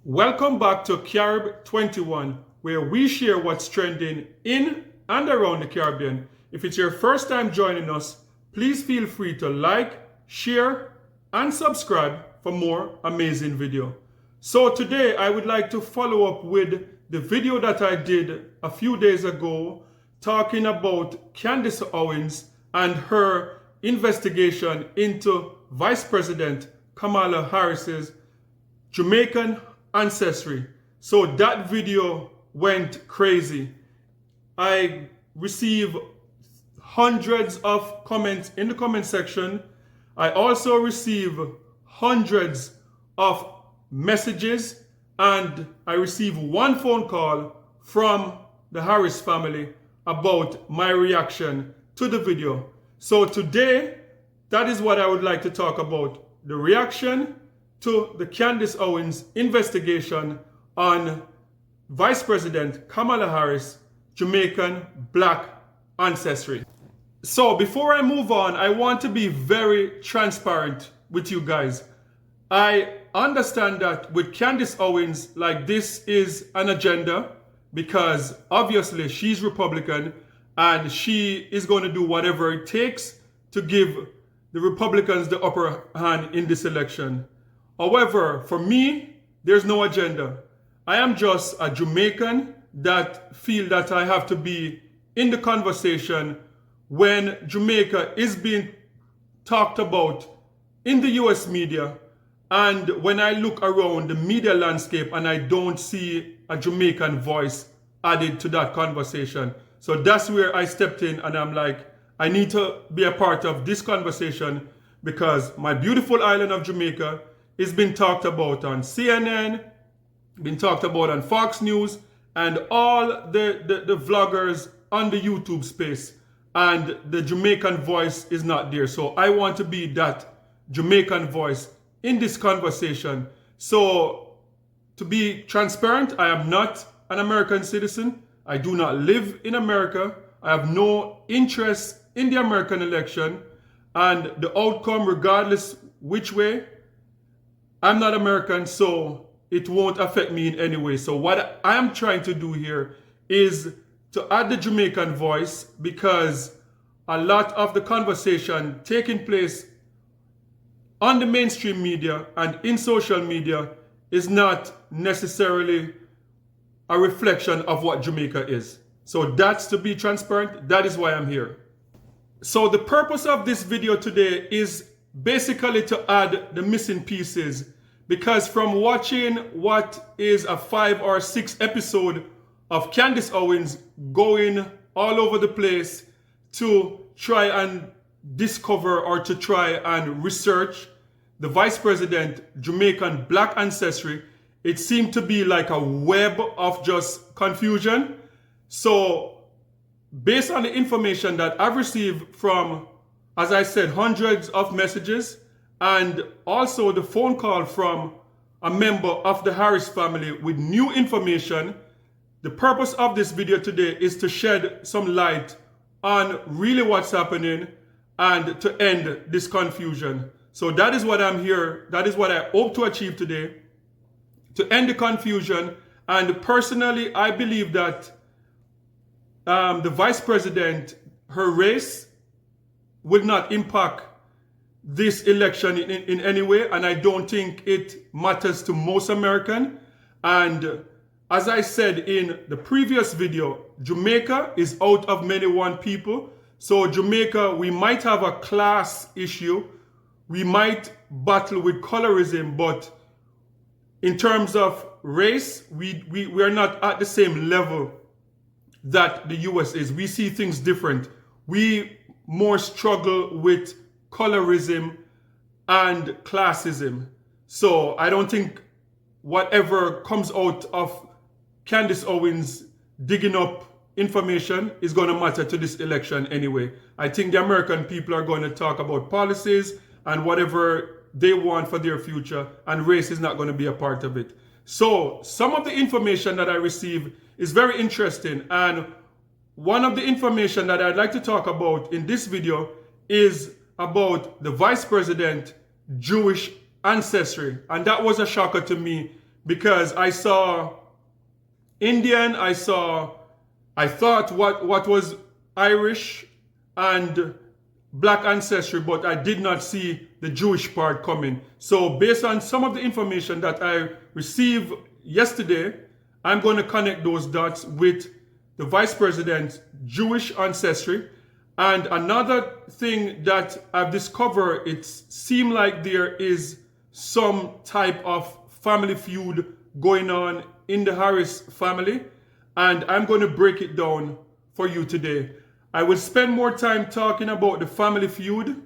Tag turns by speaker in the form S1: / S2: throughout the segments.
S1: Welcome back to Carib 21, where we share what's trending in and around the Caribbean. If it's your first time joining us, please feel free to like, share, and subscribe for more amazing video. So today I would like to follow up with the video that I did a few days ago talking about Candace Owens and her investigation into Vice President Kamala Harris's Jamaican ancestry. So that video went crazy. I received hundreds of comments in the comment section. I also received hundreds of messages, and I received one phone call from the Harris family about my reaction to the video. So today, that is what I would like to talk about: the reaction to the Candace Owens investigation on Vice President Kamala Harris' Jamaican Black ancestry. So before I move on, I want to be very transparent with you guys. I understand that with Candace Owens, like, this is an agenda because obviously she's Republican and she is going to do whatever it takes to give the Republicans the upper hand in this election. However, for me, there's no agenda. I am just a Jamaican that feel that I have to be in the conversation when Jamaica is being talked about in the US media, and when I look around the media landscape and I don't see a Jamaican voice added to that conversation. So that's where I stepped in, and I'm like, I need to be a part of this conversation because my beautiful island of Jamaica is being talked about on CNN, been talked about on Fox News, and all the vloggers on the YouTube space. And the Jamaican voice is not there. So I want to be that Jamaican voice in this conversation. So to be transparent, I am not an American citizen. I do not live in America. I have no interest in the American election. And the outcome, regardless which way, I'm not American, so it won't affect me in any way. So what I am trying to do here is to add the Jamaican voice, because a lot of the conversation taking place on the mainstream media and in social media is not necessarily a reflection of what Jamaica is. So that's to be transparent. That is why I'm here. So the purpose of this video today is basically to add the missing pieces, because from watching what is a 5 or 6 episode of Candace Owens going all over the place to try and discover or to try and research the Vice President Jamaican Black ancestry, it seemed to be like a web of just confusion. So based on the information that I've received from, as I said, hundreds of messages, and also the phone call from a member of the Harris family with new information, the purpose of this video today is to shed some light on really what's happening and to end this confusion. So that is what I'm here. That is what I hope to achieve today, to end the confusion. And personally, I believe that the Vice President, her race, will not impact this election in any way, and I don't think it matters to most Americans. And as I said in the previous video, Jamaica is out of many one people. So Jamaica, we might have a class issue, we might battle with colorism, but in terms of race, we are not at the same level that the US is. We see things different. We more struggle with colorism and classism. So I don't think whatever comes out of Candace Owens digging up information is going to matter to this election anyway. I think the American people are going to talk about policies and whatever they want for their future, and race is not going to be a part of it. So some of the information that I received is very interesting, and one of the information that I'd like to talk about in this video is about the Vice President Jewish ancestry. And that was a shocker to me because I saw Indian, I thought what was Irish and black ancestry, but I did not see the Jewish part coming. So based on some of the information that I received yesterday, I'm going to connect those dots with the Vice President's Jewish ancestry. And another thing that I've discovered, it seems like there is some type of family feud going on in the Harris family. And I'm going to break it down for you today. I will spend more time talking about the family feud,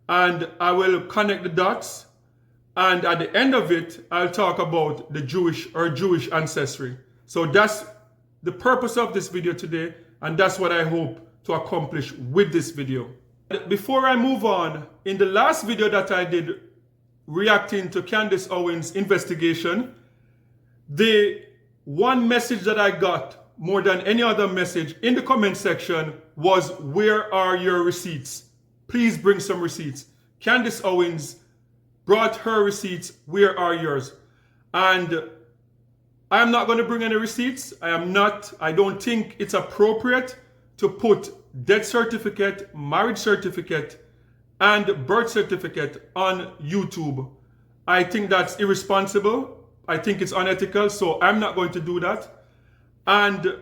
S1: and I will connect the dots. And at the end of it, I'll talk about the Jewish ancestry. So that's the purpose of this video today, and that's what I hope to accomplish with this video. Before I move on, in the last video that I did reacting to Candace Owens' investigation, the one message that I got more than any other message in the comment section was, where are your receipts? Please bring some receipts. Candace Owens brought her receipts. Where are yours? And I'm not going to bring any receipts. I don't think it's appropriate to put death certificate, marriage certificate, and birth certificate on YouTube. I think that's irresponsible. I think it's unethical, so I'm not going to do that. And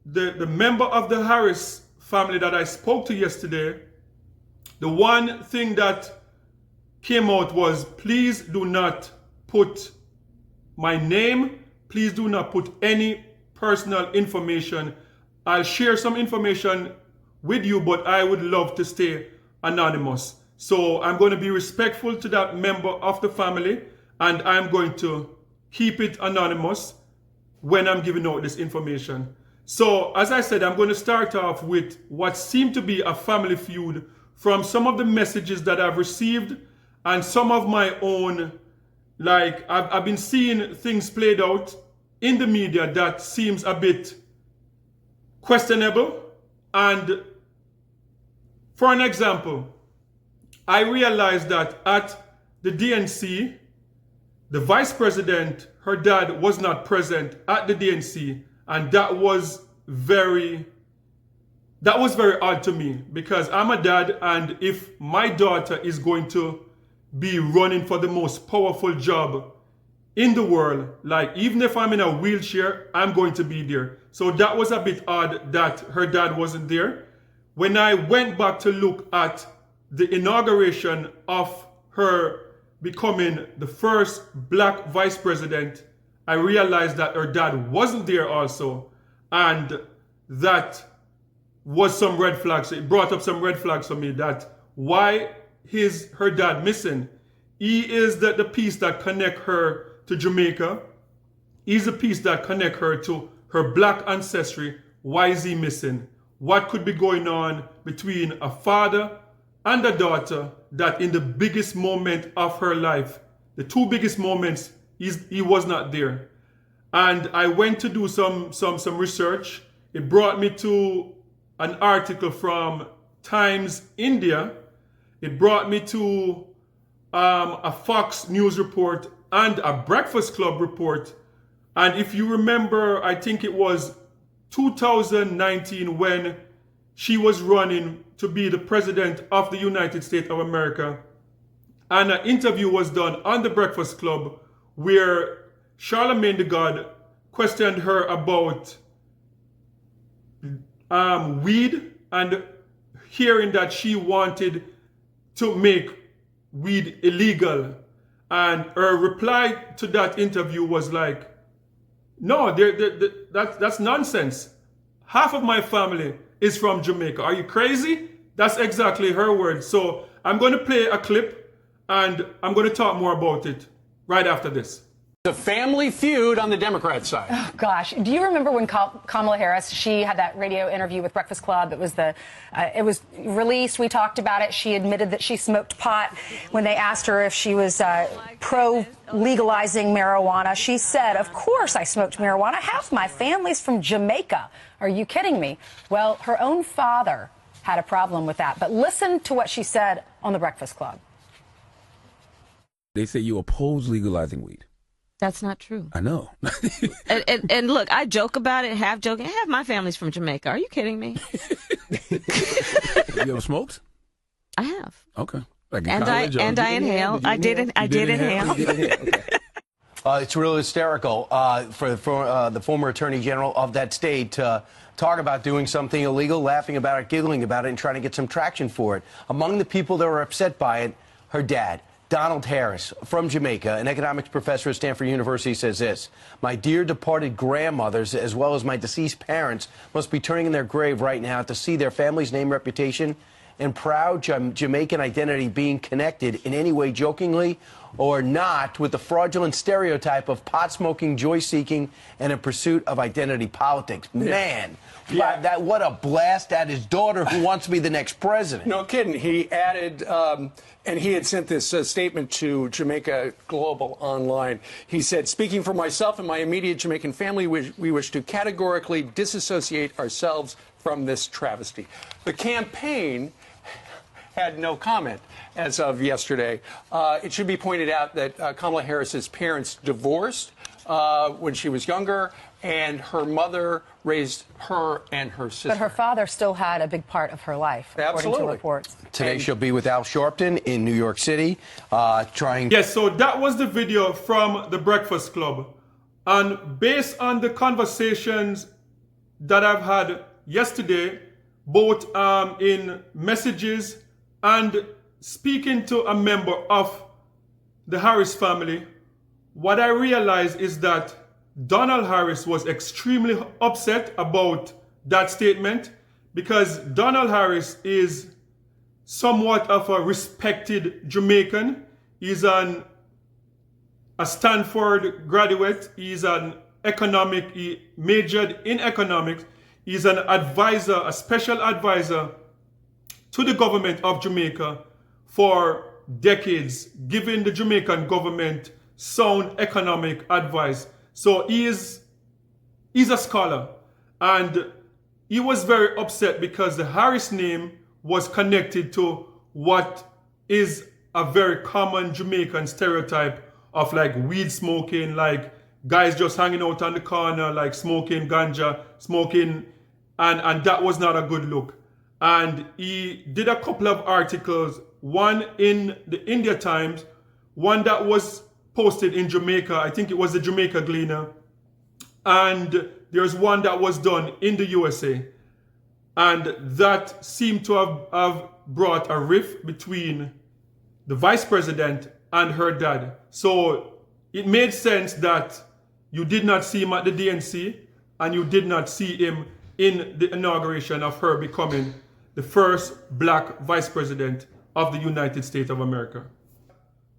S1: the member of the Harris family that I spoke to yesterday, the one thing that came out was, please do not put my name, please do not put any personal information. I'll share some information with you, but I would love to stay anonymous. So I'm going to be respectful to that member of the family, and I'm going to keep it anonymous when I'm giving out this information. So as I said, I'm going to start off with what seemed to be a family feud from some of the messages that I've received and some of my own, like I've been seeing things played out in the media that seems a bit questionable. And for an example, I realized that at the DNC, the vice president, her dad, was not present at the DNC, and that was very odd to me, because I'm a dad, and if my daughter is going to be running for the most powerful job in the world, like even if I'm in a wheelchair, I'm going to be there. So that was a bit odd that her dad wasn't there. When I went back to look at the inauguration of her becoming the first black vice president, I realized that her dad wasn't there also. And that was some red flags. It brought up some red flags for me, that why is her dad missing? He is the piece that connect her to Jamaica. He's the piece that connect her to her black ancestry. Why is he missing? What could be going on between a father and a daughter that in the biggest moment of her life, the two biggest moments, he was not there? And I went to do some research. It brought me to an article from Times India. It brought me to a Fox News report and a Breakfast Club report. And if you remember, I think it was 2019 when she was running to be the president of the United States of America. And an interview was done on the Breakfast Club where Charlemagne the God questioned her about weed, and hearing that she wanted to make weed illegal. And her reply to that interview was like, no, that's nonsense. Half of my family is from Jamaica. Are you crazy? That's exactly her words. So I'm going to play a clip, and I'm going to talk more about it right after this.
S2: A family feud on the Democrat side.
S3: Oh, gosh. Do you remember when Kamala Harris, she had that radio interview with Breakfast Club? It was released. We talked about it. She admitted that she smoked pot. When they asked her if she was pro-legalizing marijuana, she said, of course I smoked marijuana. Half my family's from Jamaica. Are you kidding me? Well, her own father had a problem with that. But listen to what she said on the Breakfast Club.
S4: They say you oppose legalizing weed. That's not true.
S5: I know.
S4: And look, I joke about it, half joking. Half my family's from Jamaica. Are you kidding me?
S5: Have you ever smoked?
S4: I have.
S5: Okay. Like
S4: And I inhaled. I did inhale.
S5: Okay.
S6: It's really hysterical for the former attorney general of that state to talk about doing something illegal, laughing about it, giggling about it, and trying to get some traction for it. Among the people that were upset by it, her dad, Donald Harris, from Jamaica, an economics professor at Stanford University, says this: "My dear departed grandmothers, as well as my deceased parents, must be turning in their grave right now to see their family's name, reputation, and proud Jamaican identity being connected in any way, jokingly or not, with the fraudulent stereotype of pot-smoking, joy-seeking, and in pursuit of identity politics." Man, what a blast at his daughter who wants to be the next president.
S2: No kidding. He added, and he had sent this statement to Jamaica Global Online. He said, "Speaking for myself and my immediate Jamaican family, we wish to categorically disassociate ourselves from this travesty." The campaign had no comment as of yesterday. It should be pointed out that Kamala Harris's parents divorced when she was younger, and her mother raised her and her sister.
S3: But her father still had a big part of her life, according to reports.
S6: Today she'll be with Al Sharpton in New York City, trying...
S1: Yes, so that was the video from the Breakfast Club. And based on the conversations that I've had yesterday, both in messages and speaking to a member of the Harris family, what I realized is that Donald Harris was extremely upset about that statement, because Donald Harris is somewhat of a respected Jamaican. He's a Stanford graduate. He's an economic, he majored in economics. He's an advisor, a special advisor to the government of Jamaica for decades, giving the Jamaican government sound economic advice. So he's a scholar, and he was very upset because the Harris name was connected to what is a very common Jamaican stereotype of like weed smoking, like guys just hanging out on the corner, like smoking ganja, smoking, and that was not a good look. And he did a couple of articles, one in the India Times, one that was posted in Jamaica, I think it was the Jamaica Gleaner, and there's one that was done in the USA. And that seemed to have brought a rift between the vice president and her dad. So it made sense that you did not see him at the DNC, and you did not see him in the inauguration of her becoming the first black vice president of the United States of America.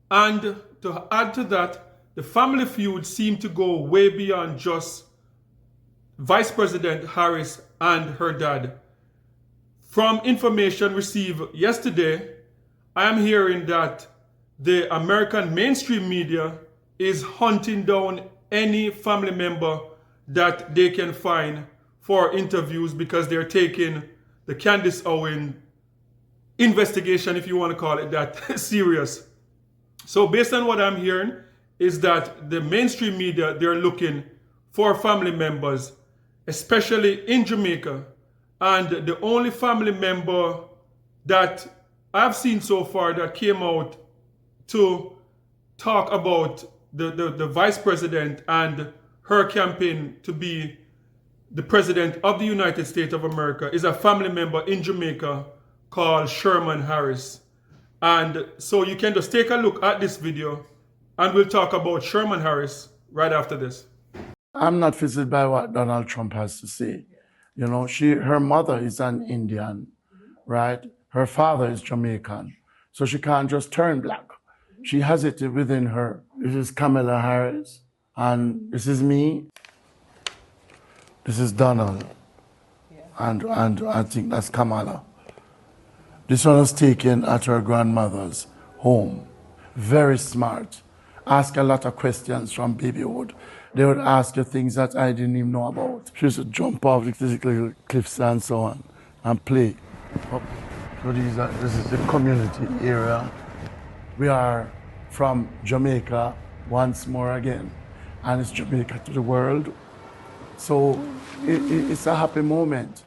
S1: And to add to that, the family feud seemed to go way beyond just Vice President Harris and her dad. From information received yesterday, I am hearing that the American mainstream media is hunting down any family member that they can find for interviews, because they're taking the Candace Owen investigation, if you want to call it that, serious. So based on what I'm hearing is that the mainstream media, they're looking for family members, especially in Jamaica. And the only family member that I've seen so far that came out to talk about the vice president and her campaign to be the president of the United States of America is a family member in Jamaica called Sherman Harris. And so you can just take a look at this video, and we'll talk about Sherman Harris right after this.
S7: I'm not visited by what Donald Trump has to say. You know, her mother is an Indian, right? Her father is Jamaican. So she can't just turn black. She has it within her. This is Kamala Harris, and this is me. This is Donald, and I think that's Kamala. This one was taken at her grandmother's home. Very smart. Ask a lot of questions from babyhood. They would ask her things that I didn't even know about. She used to jump off the little cliffs and so on and play. So this is the community area. We are from Jamaica once more again. and it's Jamaica to the world. So it's a happy moment.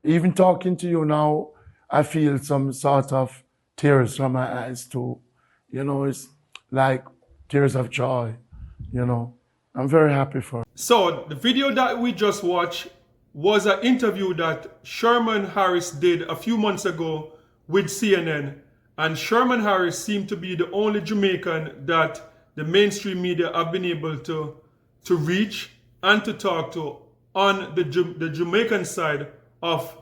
S7: Even talking to you now, I feel some sort of tears from my eyes too. You know, it's like tears of joy, you know. I'm very happy for it.
S1: So the video that we just watched was an interview that Sherman Harris did a few months ago with CNN. And Sherman Harris seemed to be the only Jamaican that the mainstream media have been able to reach and to talk to on the Jamaican side of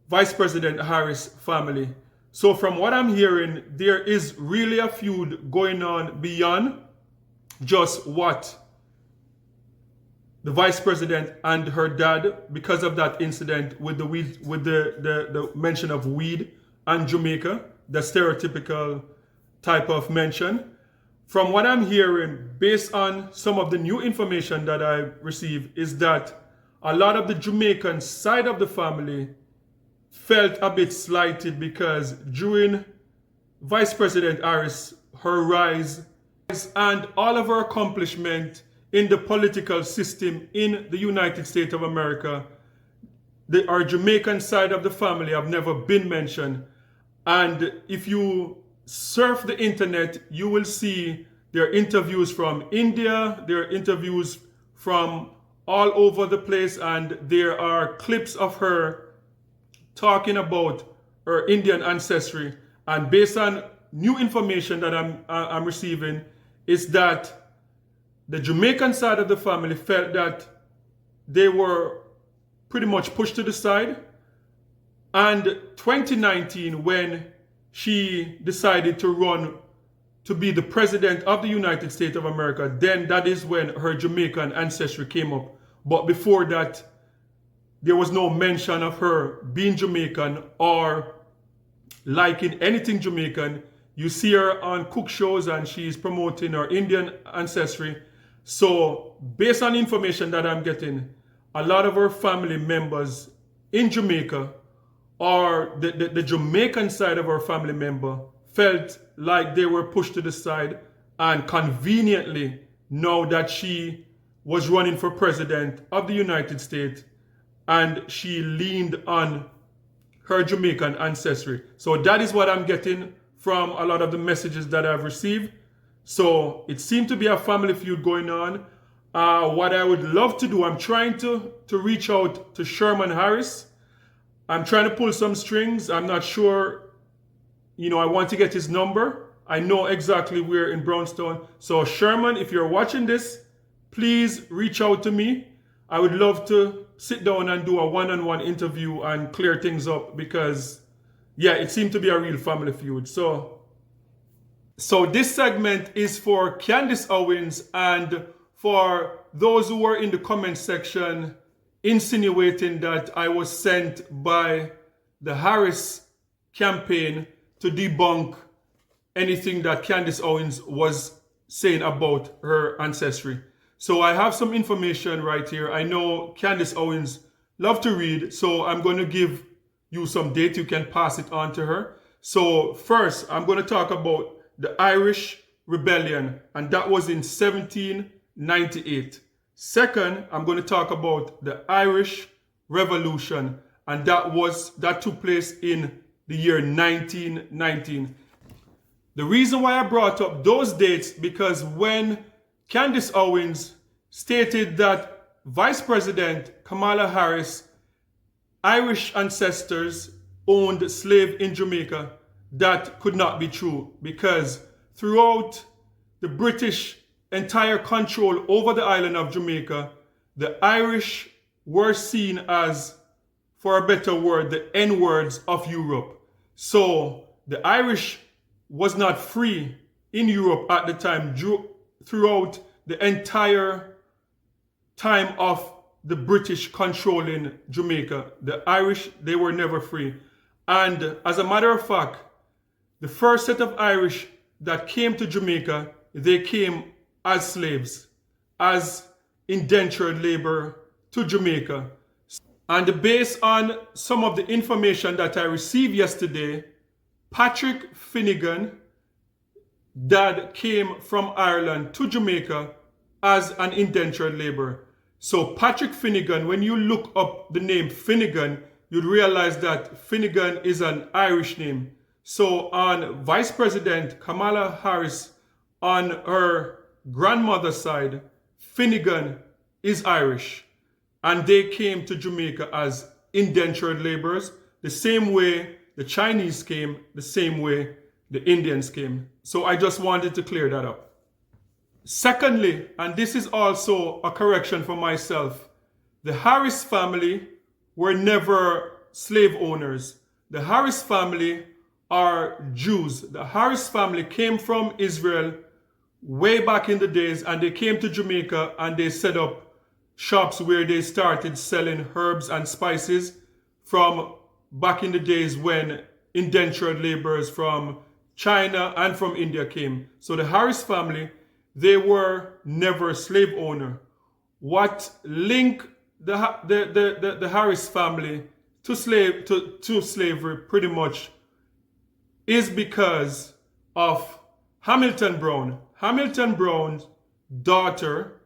S1: Vice President Harris' family. So from what I'm hearing, there is really a feud going on beyond just what the Vice President and her dad, because of that incident with the weed, with the mention of weed and Jamaica, the stereotypical type of mention. From what I'm hearing, based on some of the new information that I received, is that a lot of the Jamaican side of the family felt a bit slighted because during Vice President Harris, her rise and all of her accomplishment in the political system in the United States of America, our Jamaican side of the family have never been mentioned. And if you surf the internet, you will see there are interviews from India, there are interviews from all over the place, and there are clips of her talking about her Indian ancestry. And based on new information that I'm receiving, is that the Jamaican side of the family felt that they were pretty much pushed to the side. And 2019, when she decided to run to be the president of the United States of America, then that is when her Jamaican ancestry came up. But before that, there was no mention of her being Jamaican or liking anything Jamaican. You see her on cook shows and she's promoting her Indian ancestry. So based on information that I'm getting, a lot of her family members in Jamaica, or the Jamaican side of her family member, felt like they were pushed to the side, and conveniently, now that she was running for president of the United States and she leaned on her Jamaican ancestry. So that is what I'm getting from a lot of the messages that I've received. So it seemed to be a family feud going on. What I would love to do, I'm trying to reach out to Sherman Harris. I'm trying to pull some strings. I'm not sure, I want to get his number. I know exactly where in Brownstown. So Sherman, if you're watching this, please reach out to me. I would love to sit down and do a one-on-one interview and clear things up because, yeah, it seemed to be a real family feud. So this segment is for Candace Owens and for those who were in the comment section insinuating that I was sent by the Harris campaign to debunk anything that Candace Owens was saying about her ancestry. So I have some information right here. I know Candace Owens loves to read, so I'm going to give you some data. You can pass it on to her. So first, I'm going to talk about the Irish Rebellion, and that was in 1798. Second, I'm going to talk about the Irish Revolution, and that took place in the year 1919. The reason why I brought up those dates, because when Candace Owens stated that Vice President Kamala Harris' Irish ancestors owned slaves in Jamaica, that could not be true, because throughout the British entire control over the island of Jamaica, the Irish were seen as, for a better word, the N-words of Europe. So the Irish was not free in Europe at the time, throughout the entire time of the British controlling Jamaica. The Irish, they were never free. And as a matter of fact, the first set of Irish that came to Jamaica, they came as slaves, as indentured labor to Jamaica. And based on some of the information that I received yesterday, Patrick Finnegan, dad, came from Ireland to Jamaica as an indentured laborer. So Patrick Finnegan, when you look up the name Finnegan, you'd realize that Finnegan is an Irish name. So on Vice President Kamala Harris, on her grandmother's side, Finnegan is Irish. And they came to Jamaica as indentured laborers, the same way the Chinese came, the same way the Indians came. So I just wanted to clear that up. Secondly, and this is also a correction for myself, the Harris family were never slave owners. The Harris family are Jews. The Harris family came from Israel way back in the days, and they came to Jamaica and they set up shops where they started selling herbs and spices from back in the days when indentured laborers from China and from India came. So the Harris family, they were never slave owner. What linked the Harris family to slavery pretty much is because of Hamilton Brown. Hamilton Brown's daughter,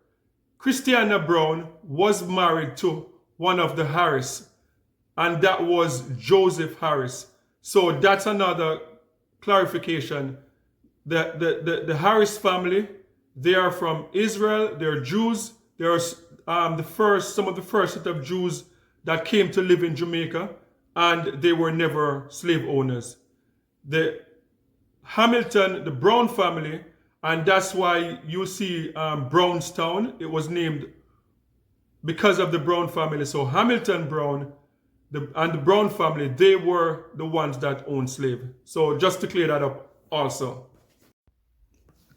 S1: Christiana Brown, was married to one of the Harris, and that was Joseph Harris. So that's another clarification. The Harris family, they are from Israel, they're Jews, they are some of the first set of Jews that came to live in Jamaica, and they were never slave owners. The Hamilton, the Brown family, and that's why you see Brownstown, it was named because of the Brown family. So Hamilton Brown and the Brown family, they were the ones that owned slaves. So just to clear that up also.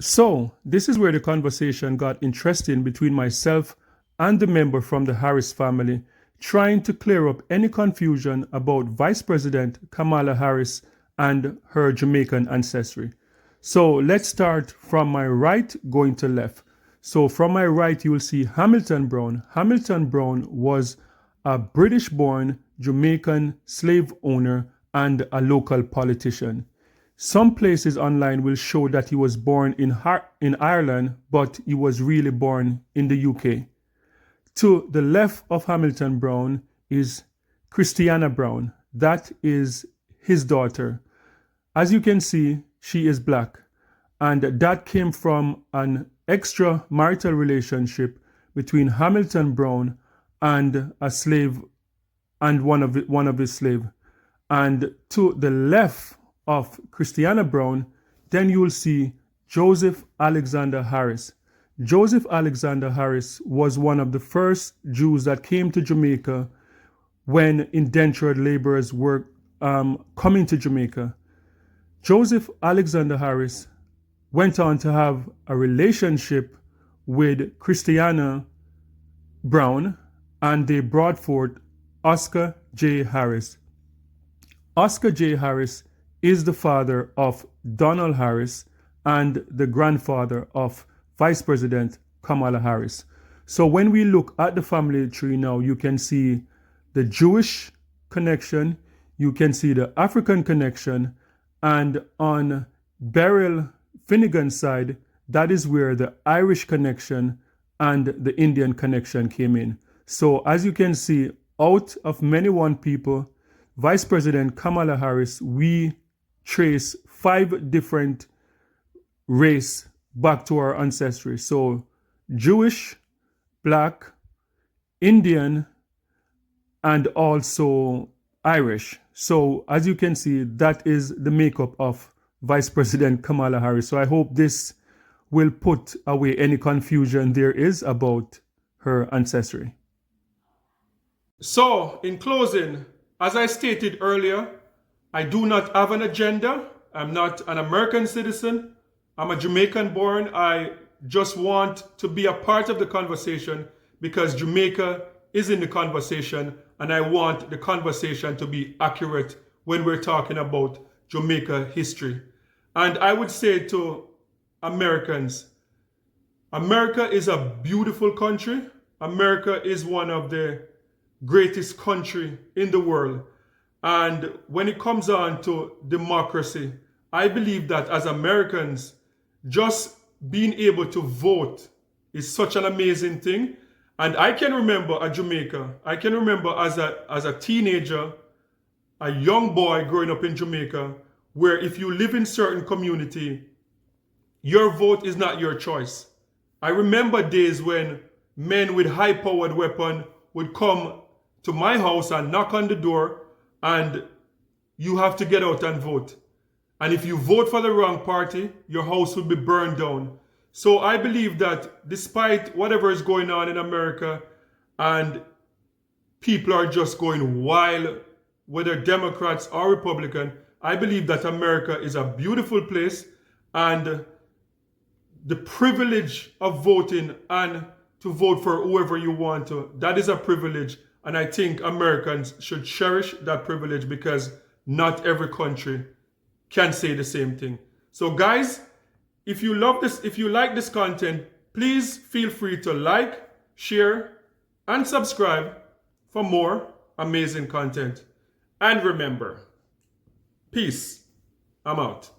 S1: So this is where the conversation got interesting between myself and the member from the Harris family, trying to clear up any confusion about Vice President Kamala Harris and her Jamaican ancestry. So let's start from my right going to left. So from my right, you will see Hamilton Brown. Hamilton Brown was a British-born Jamaican slave owner and a local politician. Some places online will show that he was born in Ireland, but he was really born in the UK. To the left of Hamilton Brown is Christiana Brown. That is his daughter. As you can see, she is black, and that came from an extramarital relationship between Hamilton Brown and a slave and one of his slaves. And to the left of Christiana Brown, then you will see Joseph Alexander Harris. Joseph Alexander Harris was one of the first Jews that came to Jamaica when indentured laborers were coming to Jamaica. Joseph Alexander Harris went on to have a relationship with Christiana Brown, and they brought forth Oscar J. Harris. Oscar J. Harris is the father of Donald Harris and the grandfather of Vice President Kamala Harris. So when we look at the family tree now, you can see the Jewish connection, you can see the African connection, and on Beryl Finnegan's side, that is where the Irish connection and the Indian connection came in. So as you can see, out of many one people, Vice President Kamala Harris, we trace 5 different race back to our ancestry. So Jewish, Black, Indian, and also Irish. So as you can see, that is the makeup of Vice President Kamala Harris. So I hope this will put away any confusion there is about her ancestry. So in closing, as I stated earlier, I do not have an agenda. I'm not an American citizen. I'm a Jamaican born. I just want to be a part of the conversation because Jamaica is in the conversation, and I want the conversation to be accurate when we're talking about Jamaica history. And I would say to Americans, America is a beautiful country. America is one of the greatest countries in the world. And when it comes on to democracy, I believe that as Americans, just being able to vote is such an amazing thing. And I can remember at Jamaica, I can remember as a teenager, a young boy growing up in Jamaica, where if you live in certain community, your vote is not your choice. I remember days when men with high-powered weapon would come to my house and knock on the door, and you have to get out and vote. And if you vote for the wrong party, your house will be burned down. So I believe that despite whatever is going on in America, and people are just going wild, whether Democrats or Republican, I believe that America is a beautiful place, and the privilege of voting and to vote for whoever you want to, that is a privilege. And I think Americans should cherish that privilege, because not every country can say the same thing. So guys, if you love this, if you like this content, please feel free to like, share, and subscribe for more amazing content. And remember, peace. I'm out.